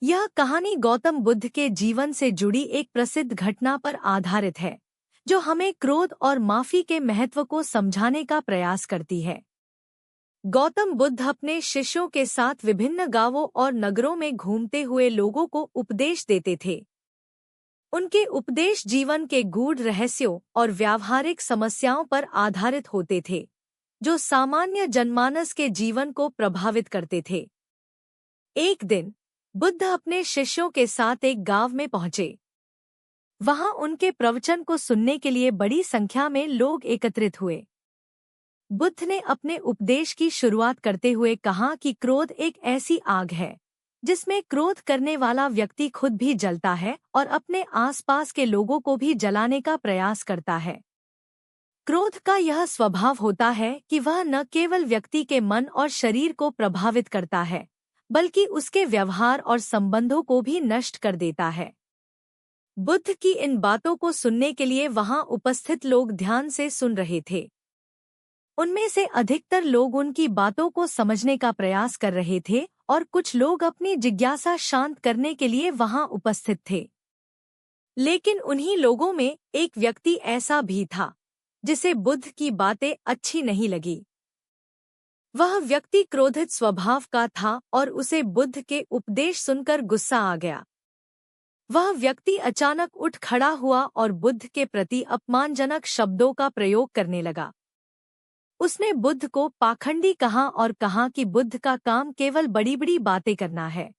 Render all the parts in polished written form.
यह कहानी गौतम बुद्ध के जीवन से जुड़ी एक प्रसिद्ध घटना पर आधारित है, जो हमें क्रोध और माफी के महत्व को समझाने का प्रयास करती है। गौतम बुद्ध अपने शिष्यों के साथ विभिन्न गांवों और नगरों में घूमते हुए लोगों को उपदेश देते थे। उनके उपदेश जीवन के गूढ़ रहस्यों और व्यावहारिक समस्याओं पर आधारित होते थे, जो सामान्य जनमानस के जीवन को प्रभावित करते थे। एक दिन बुद्ध अपने शिष्यों के साथ एक गांव में पहुंचे। वहां उनके प्रवचन को सुनने के लिए बड़ी संख्या में लोग एकत्रित हुए। बुद्ध ने अपने उपदेश की शुरुआत करते हुए कहा कि क्रोध एक ऐसी आग है जिसमें क्रोध करने वाला व्यक्ति खुद भी जलता है और अपने आसपास के लोगों को भी जलाने का प्रयास करता है। क्रोध का यह स्वभाव होता है कि वह न केवल व्यक्ति के मन और शरीर को प्रभावित करता है, बल्कि उसके व्यवहार और संबंधों को भी नष्ट कर देता है। बुद्ध की इन बातों को सुनने के लिए वहां उपस्थित लोग ध्यान से सुन रहे थे। उनमें से अधिकतर लोग उनकी बातों को समझने का प्रयास कर रहे थे और कुछ लोग अपनी जिज्ञासा शांत करने के लिए वहां उपस्थित थे। लेकिन उन्हीं लोगों में एक व्यक्ति ऐसा भी था जिसे बुद्ध की बातें अच्छी नहीं लगी। वह व्यक्ति क्रोधित स्वभाव का था और उसे बुद्ध के उपदेश सुनकर गुस्सा आ गया। वह व्यक्ति अचानक उठ खड़ा हुआ और बुद्ध के प्रति अपमानजनक शब्दों का प्रयोग करने लगा। उसने बुद्ध को पाखंडी कहा और कहा कि बुद्ध का काम केवल बड़ी बड़ी बातें करना है।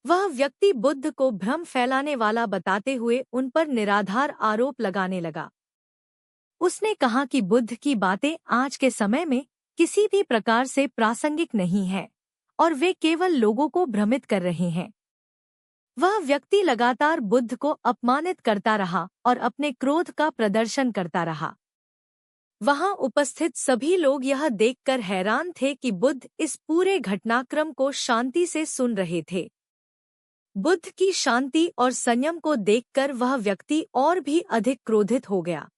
वह व्यक्ति बुद्ध को भ्रम फैलाने वाला बताते हुए उन पर निराधार आरोप लगाने लगा। उसने कहा कि बुद्ध की बातें आज के समय में किसी भी प्रकार से प्रासंगिक नहीं है और वे केवल लोगों को भ्रमित कर रहे हैं। वह व्यक्ति लगातार बुद्ध को अपमानित करता रहा और अपने क्रोध का प्रदर्शन करता रहा। वहां उपस्थित सभी लोग यह देखकर हैरान थे कि बुद्ध इस पूरे घटनाक्रम को शांति से सुन रहे थे। बुद्ध की शांति और संयम को देखकर वह व्यक्ति और भी अधिक क्रोधित हो गया।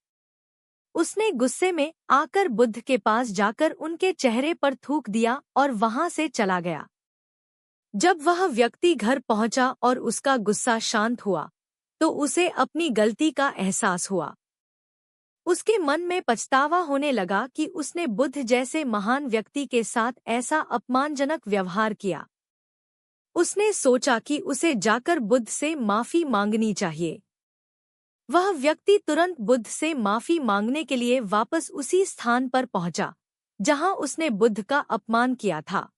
उसने गुस्से में आकर बुद्ध के पास जाकर उनके चेहरे पर थूक दिया और वहां से चला गया। जब वह व्यक्ति घर पहुंचा और उसका गुस्सा शांत हुआ, तो उसे अपनी गलती का एहसास हुआ। उसके मन में पछतावा होने लगा कि उसने बुद्ध जैसे महान व्यक्ति के साथ ऐसा अपमानजनक व्यवहार किया। उसने सोचा कि उसे जाकर बुद्ध से माफी मांगनी चाहिए। वह व्यक्ति तुरंत बुद्ध से माफी मांगने के लिए वापस उसी स्थान पर पहुंचा जहां उसने बुद्ध का अपमान किया था।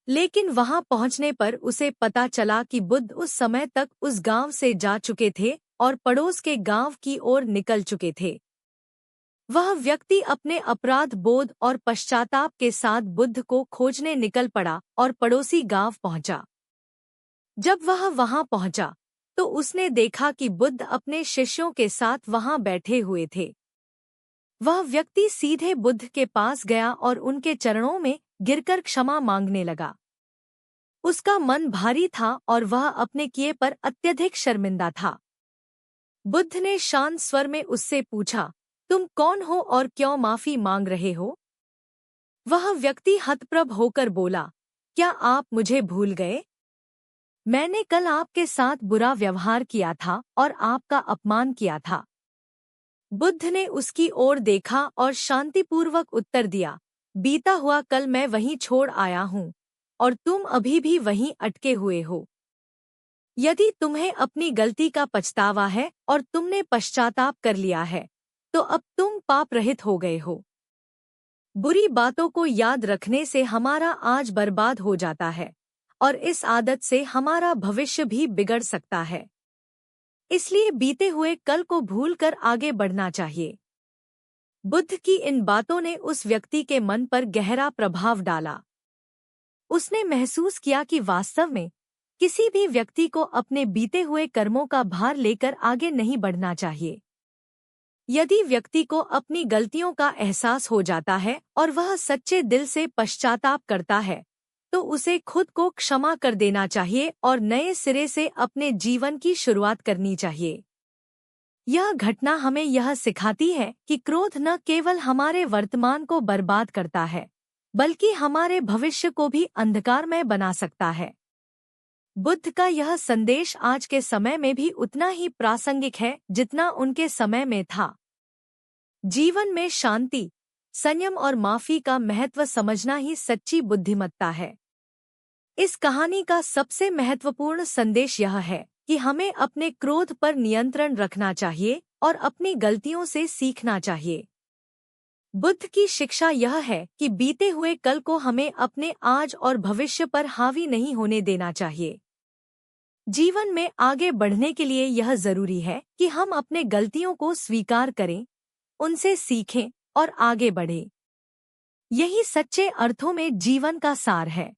लेकिन वहां पहुंचने पर उसे पता चला कि बुद्ध उस समय तक उस गांव से जा चुके थे और पड़ोस के गांव की ओर निकल चुके थे। वह व्यक्ति अपने अपराध बोध और पश्चाताप के साथ बुद्ध को खोजने निकल पड़ा और पड़ोसी गांव पहुंचा। जब वह वहां पहुंचा तो उसने देखा कि बुद्ध अपने शिष्यों के साथ वहां बैठे हुए थे। वह व्यक्ति सीधे बुद्ध के पास गया और उनके चरणों में गिरकर क्षमा मांगने लगा। उसका मन भारी था और वह अपने किए पर अत्यधिक शर्मिंदा था। बुद्ध ने शांत स्वर में उससे पूछा, तुम कौन हो और क्यों माफी मांग रहे हो? वह व्यक्ति हतप्रभ होकर बोला, क्या आप मुझे भूल गए? मैंने कल आपके साथ बुरा व्यवहार किया था और आपका अपमान किया था। बुद्ध ने उसकी ओर देखा और शांतिपूर्वक उत्तर दिया, बीता हुआ कल मैं वहीं छोड़ आया हूँ और तुम अभी भी वहीं अटके हुए हो। यदि तुम्हें अपनी गलती का पछतावा है और तुमने पश्चाताप कर लिया है, तो अब तुम पाप रहित हो गए हो। बुरी बातों को याद रखने से हमारा आज बर्बाद हो जाता है और इस आदत से हमारा भविष्य भी बिगड़ सकता है। इसलिए बीते हुए कल को भूलकर आगे बढ़ना चाहिए। बुद्ध की इन बातों ने उस व्यक्ति के मन पर गहरा प्रभाव डाला। उसने महसूस किया कि वास्तव में किसी भी व्यक्ति को अपने बीते हुए कर्मों का भार लेकर आगे नहीं बढ़ना चाहिए। यदि व्यक्ति को अपनी गलतियों का एहसास हो जाता है और वह सच्चे दिल से पश्चाताप करता है, तो उसे खुद को क्षमा कर देना चाहिए और नए सिरे से अपने जीवन की शुरुआत करनी चाहिए। यह घटना हमें यह सिखाती है कि क्रोध न केवल हमारे वर्तमान को बर्बाद करता है, बल्कि हमारे भविष्य को भी अंधकारमय बना सकता है। बुद्ध का यह संदेश आज के समय में भी उतना ही प्रासंगिक है जितना उनके समय में था। जीवन में शांति, संयम और माफी का महत्व समझना ही सच्ची बुद्धिमत्ता है। इस कहानी का सबसे महत्वपूर्ण संदेश यह है कि हमें अपने क्रोध पर नियंत्रण रखना चाहिए और अपनी गलतियों से सीखना चाहिए। बुद्ध की शिक्षा यह है कि बीते हुए कल को हमें अपने आज और भविष्य पर हावी नहीं होने देना चाहिए। जीवन में आगे बढ़ने के लिए यह जरूरी है कि हम अपने गलतियों को स्वीकार करें, उनसे सीखें और आगे बढ़ें। यही सच्चे अर्थों में जीवन का सार है।